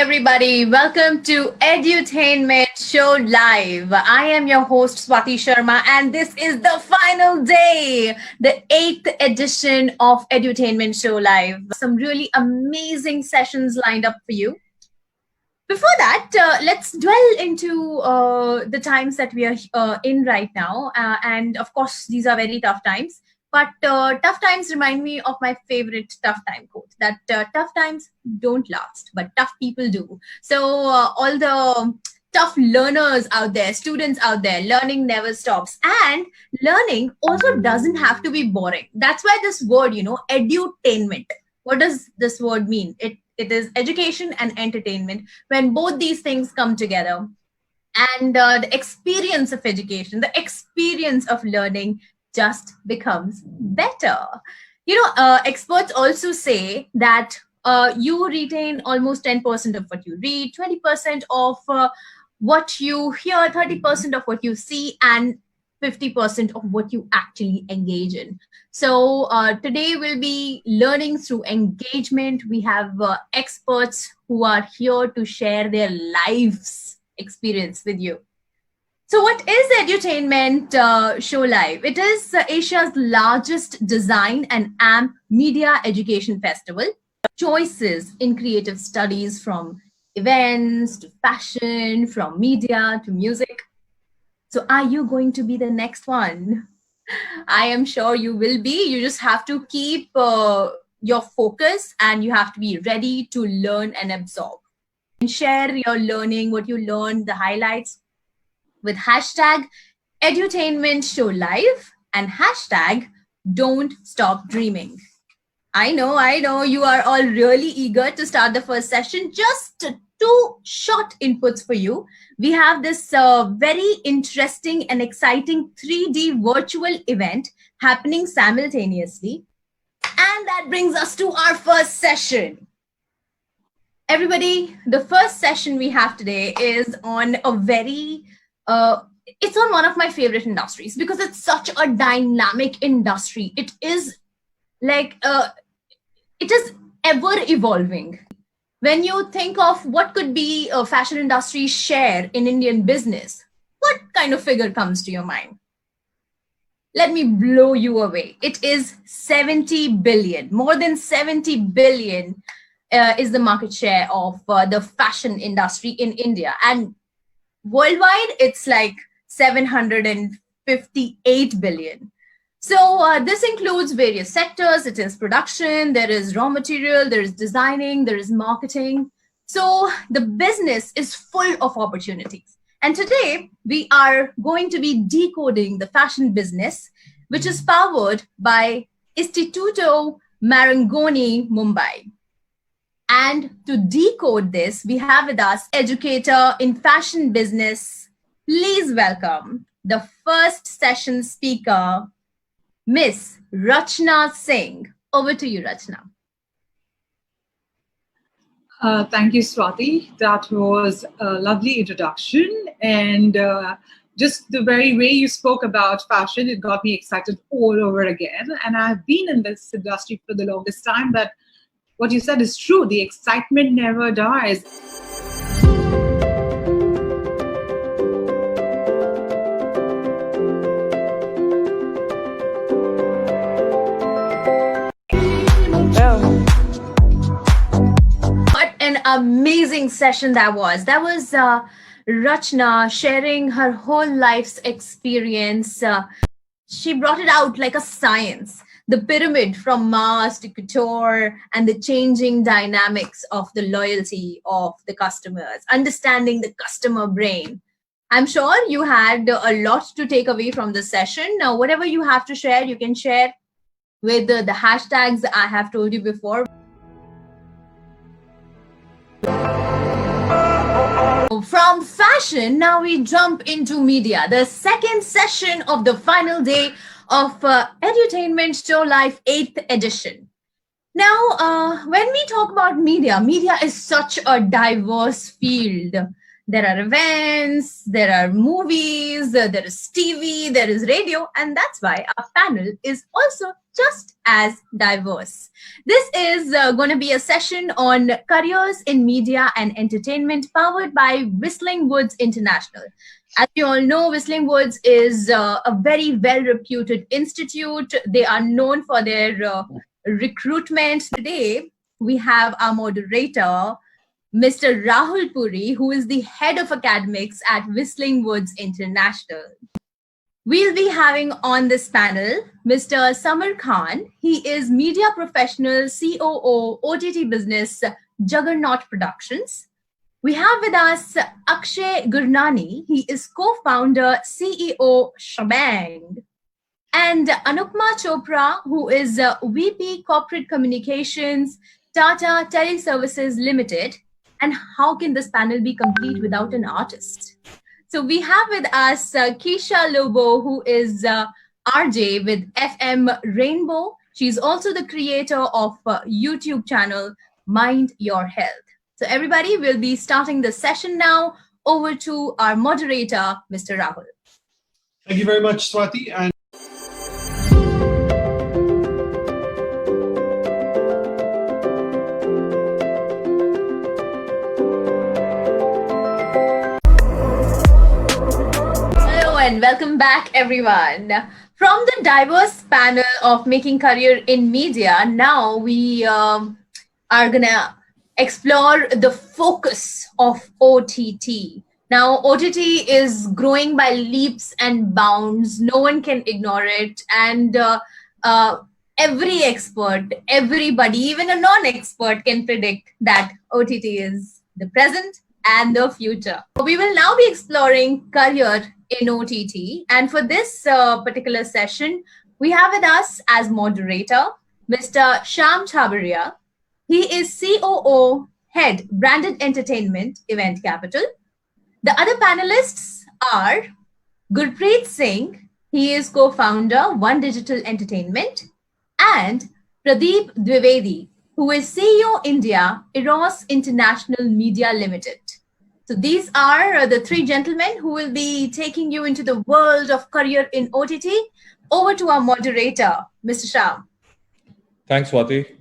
everybody. Welcome to Edutainment Show Live. I am your host Swati Sharma, and this is the final day, the 8th edition of Edutainment Show Live. Some really amazing sessions lined up for you. Before that, let's dwell into the times that we are in right now. And of course, these are very tough times. But tough times remind me of my favorite tough time quote, that tough times don't last, but tough people do. So all the tough learners out there, students out there, learning never stops. And learning also doesn't have to be boring. That's why this word, edutainment. What does this word mean? It is education and entertainment. When both these things come together, and the experience of education, the experience of learning just becomes better. Experts also say that you retain almost 10% of what you read, 20% of what you hear, 30% of what you see, and 50% of what you actually engage in. So today we'll be learning through engagement. We have experts who are here to share their lives experience with you. So what is Edutainment Show Live? It is Asia's largest design and AMP media education festival. Choices in creative studies, from events to fashion, from media to music. So are you going to be the next one? I am sure you will be. You just have to keep your focus, and you have to be ready to learn and absorb. And share your learning, what you learned, the highlights, with hashtag Edutainment Show Live and hashtag Don't Stop Dreaming. I know you are all really eager to start the first session. Just two short inputs for you. We have this very interesting and exciting 3D virtual event happening simultaneously. And that brings us to our first session. Everybody, the first session we have today is on a very it's on one of my favorite industries, because it's such a dynamic industry. It is like it is ever evolving. When you think of what could be a fashion industry share in Indian business, what kind of figure comes to your mind? Let me blow you away. It is 70 billion. More than 70 billion is the market share of the fashion industry in India. And worldwide, it's like 758 billion. So this includes various sectors. It is production, there is raw material, there is designing, there is marketing. So the business is full of opportunities. And today we are going to be decoding the fashion business, which is powered by Istituto Marangoni, Mumbai. And to decode this, we have with us educator in fashion business. Please welcome the first session speaker, Miss Rachna Singh. Over to you, Rachna. Thank you, Swati. That was a lovely introduction. And just the very way you spoke about fashion, it got me excited all over again. And I've been in this industry for the longest time, that what you said is true. The excitement never dies. What an amazing session that was. That was Rachna sharing her whole life's experience. She brought it out like a science. The pyramid from Mars to couture, and the changing dynamics of the loyalty of the customers, understanding the customer brain. I'm sure you had a lot to take away from the session. Now, whatever you have to share, you can share with the hashtags I have told you before. From fashion, now we jump into media, the second session of the final day of Edutainment Show Live 8th edition. Now, when we talk about media, media is such a diverse field. There are events, there are movies, there is TV, there is radio, and that's why our panel is also just as diverse. This is going to be a session on careers in media and entertainment powered by Whistling Woods International. As you all know, Whistling Woods is a very well-reputed institute. They are known for their recruitment. Today, we have our moderator, Mr. Rahul Puri, who is the head of academics at Whistling Woods International. We'll be having on this panel Mr. Samar Khan. He is media professional, COO, OTT business, Juggernaut Productions. We have with us Akshay Gurnani. He is co-founder, CEO, Shabang. And Anupma Chopra, who is VP Corporate Communications, Tata Teleservices Limited. And how can this panel be complete without an artist? So we have with us Keisha Lobo, who is RJ with FM Rainbow. She's also the creator of YouTube channel Mind Your Health. So everybody will be starting the session now. Over to our moderator, Mr. Rahul. Thank you very much, Swati. And and welcome back, everyone. From the diverse panel of making career in media, now we are gonna explore the focus of OTT. Now, OTT is growing by leaps and bounds. No one can ignore it, and every expert, everybody, even a non-expert, can predict that OTT is the present and the future. We will now be exploring career in OTT. And for this particular session, we have with us as moderator, Mr. Shyam Chhabria. He is COO, Head, Branded Entertainment, Event Capital. The other panelists are Gurpreet Singh. He is co-founder, One Digital Entertainment. And Pradeep Dwivedi, who is CEO India, Eros International Media Limited. So these are the three gentlemen who will be taking you into the world of career in OTT. Over to our moderator, Mr. Shyam. Thanks, Swati.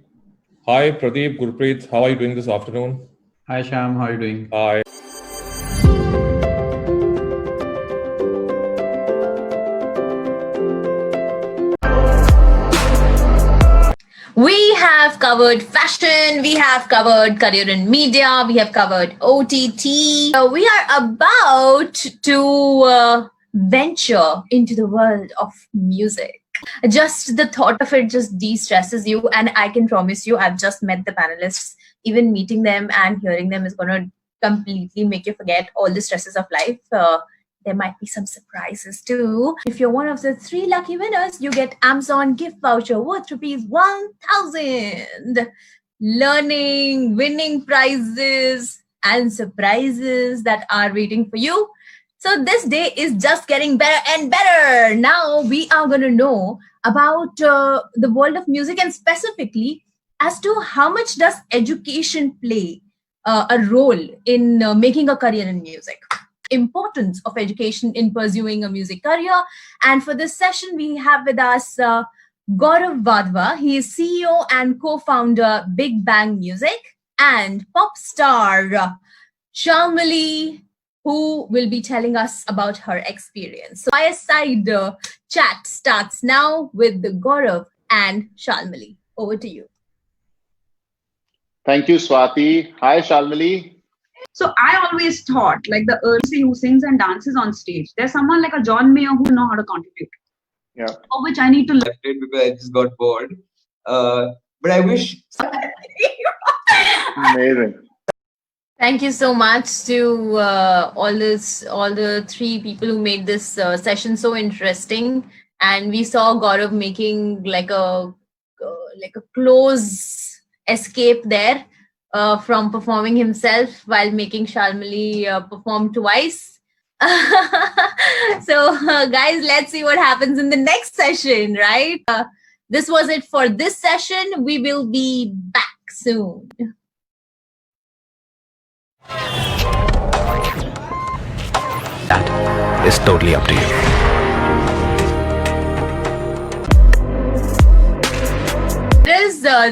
Hi, Pradeep, Gurpreet. How are you doing this afternoon? Hi, Shyam. How are you doing? Hi. We have covered fashion, we have covered career in media, we have covered OTT. We are about to venture into the world of music. Just the thought of it just de-stresses you, and I can promise you, I've just met the panelists. Even meeting them and hearing them is going to completely make you forget all the stresses of life. There might be some surprises too. If you're one of the 3 lucky winners, you get Amazon gift voucher worth rupees 1,000. Learning, winning prizes, and surprises that are waiting for you. So this day is just getting better and better. Now we are going to know about the world of music, and specifically as to how much does education play a role in making a career in music. Importance of education in pursuing a music career. And for this session, we have with us Gaurav Vadva. He is CEO and co-founder Big Bang Music, and pop star Shalmali, who will be telling us about her experience. So fireside chat starts now with the Gaurav and Shalmali. Over to you. Thank you, Swati. Hi, Shalmali. So I always thought, like the Earnsey who sings and dances on stage, there's someone like a John Mayer who know how to contribute. Yeah. For which I need to learn. Because I just got bored. But I wish. Amazing. Thank you so much to all the 3 people who made this session so interesting. And we saw Gaurav making like a close escape there. From performing himself while making Shalmali perform twice. So guys, let's see what happens in the next session, right? This was it for this session. We will be back soon. That is totally up to you.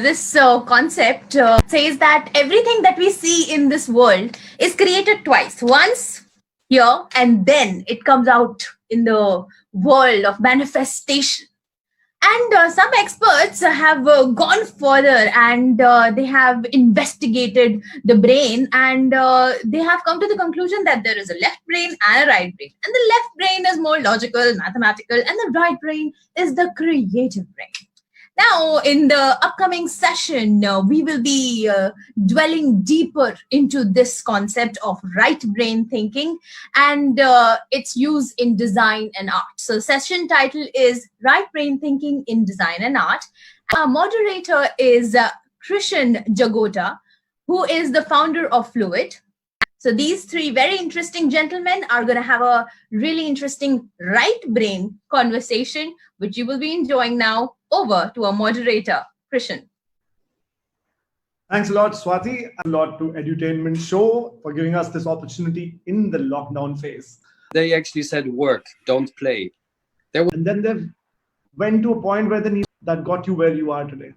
this concept says that everything that we see in this world is created twice. Once here, and then it comes out in the world of manifestation. And some experts have gone further, and they have investigated the brain, and they have come to the conclusion that there is a left brain and a right brain. And the left brain is more logical, mathematical, and the right brain is the creative brain. Now, in the upcoming session, we will be dwelling deeper into this concept of right brain thinking and its use in design and art. So, session title is Right Brain Thinking in Design and Art. Our moderator is Krishan Jagota, who is the founder of Fluid. So, these three very interesting gentlemen are going to have a really interesting right brain conversation, which you will be enjoying now. Over to our moderator, Krishan. Thanks a lot, Swati, and a lot to Edutainment Show for giving us this opportunity in the lockdown phase. They actually said work, don't play. And then they went to a point where that got you where you are today.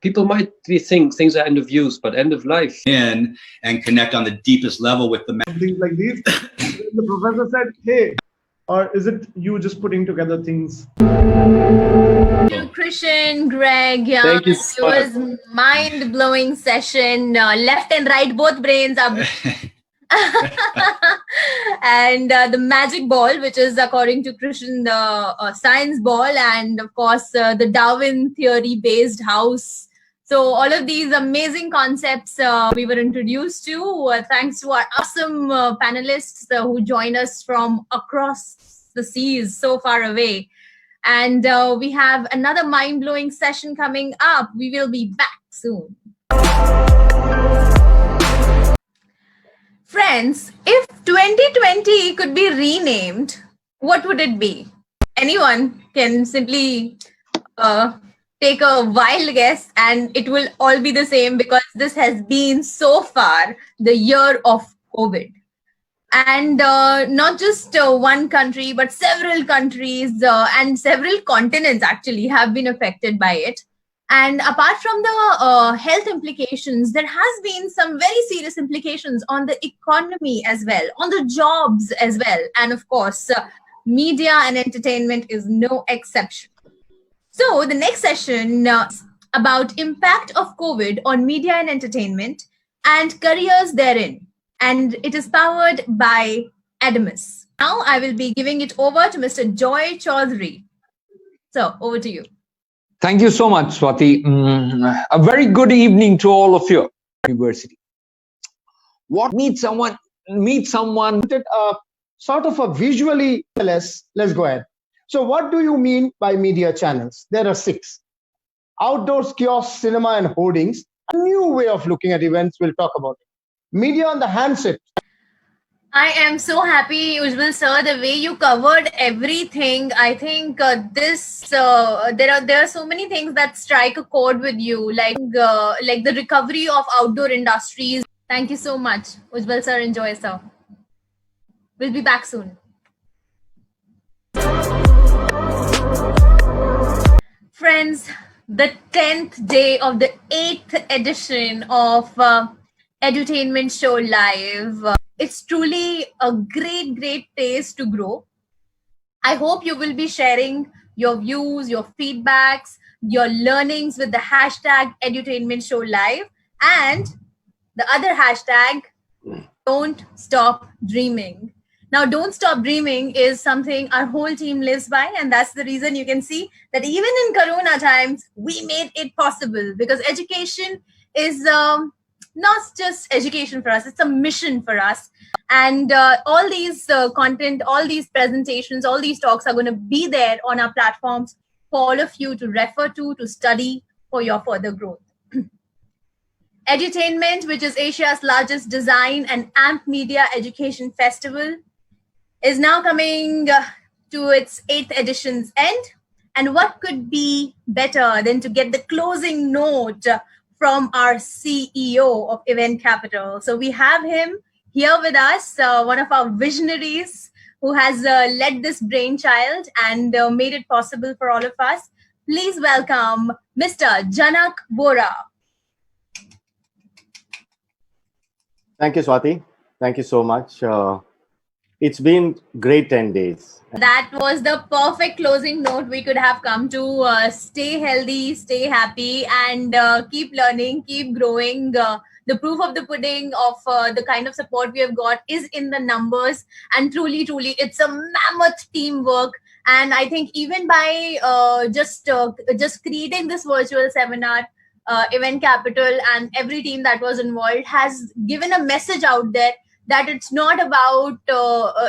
People might think things are end of use, but end of life. And connect on the deepest level with the things like these. The professor said, hey, or is it you just putting together things? Thank you, Krishan, Greg. Yeah, Thank you it was mind-blowing session. Left and right, both brains are. And the magic ball, which is according to Krishan, the science ball, and of course the Darwin theory-based house. So all of these amazing concepts we were introduced to thanks to our awesome panelists who joined us from across the seas, so far away. And we have another mind-blowing session coming up. We will be back soon. Friends, if 2020 could be renamed, what would it be? Anyone can simply take a wild guess, and it will all be the same, because this has been so far the year of COVID. And not just one country, but several countries and several continents actually have been affected by it. And apart from the health implications, there has been some very serious implications on the economy as well, on the jobs as well. And of course, media and entertainment is no exception. So the next session about impact of COVID on media and entertainment and careers therein. And it is powered by Adamus. Now I will be giving it over to Mr. Joy Chaudhary. So over to you. Thank you so much, Swati. A very good evening to all of you. University. What meet someone sort of a visually let's go ahead. So what do you mean by media channels? There are 6. Outdoors, kiosks, cinema, and hoardings. A new way of looking at events. We'll talk about it. Media on the handset. I am so happy, Ujjwal sir, the way you covered everything. I think there are so many things that strike a chord with you, like the recovery of outdoor industries. Thank you so much, Ujjwal sir. Enjoy, sir. We'll be back soon. Friends, the 10th day of the 8th edition of Edutainment Show Live. It's truly a great place to grow. I hope you will be sharing your views, your feedbacks, your learnings with the hashtag Edutainment Show Live and the other hashtag, Don't Stop Dreaming. Now, Don't Stop Dreaming is something our whole team lives by, and that's the reason you can see that even in Corona times, we made it possible, because education is not just education for us, it's a mission for us. And all these content, all these presentations, all these talks are going to be there on our platforms for all of you to refer to study for your further growth. Edutainment, which is Asia's largest design and AMP Media Education Festival, is now coming to its 8th edition's end. And what could be better than to get the closing note from our CEO of Event Capital. So we have him here with us, one of our visionaries who has led this brainchild and made it possible for all of us. Please welcome Mr. Janak Bora. Thank you, Swati. Thank you so much. It's been great 10 days. That was the perfect closing note we could have come to. Stay healthy, stay happy, and keep learning, keep growing. The proof of the pudding of the kind of support we have got is in the numbers, and truly, it's a mammoth teamwork. And I think even by just creating this virtual seminar, Event Capital and every team that was involved has given a message out there that it's not about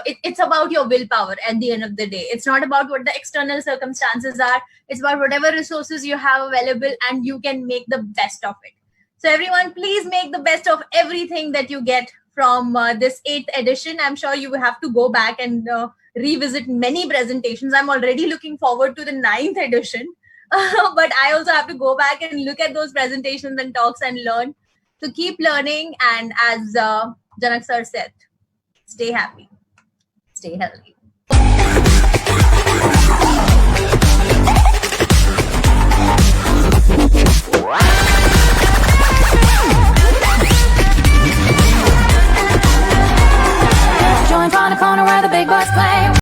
it's about your willpower at the end of the day. It's not about what the external circumstances are. It's about whatever resources you have available, and you can make the best of it. So everyone, please make the best of everything that you get from this 8th edition. I'm sure you will have to go back and revisit many presentations. I'm already looking forward to the 9th edition. But I also have to go back and look at those presentations and talks and learn. So keep learning, and as Janak sir said, stay happy, stay healthy.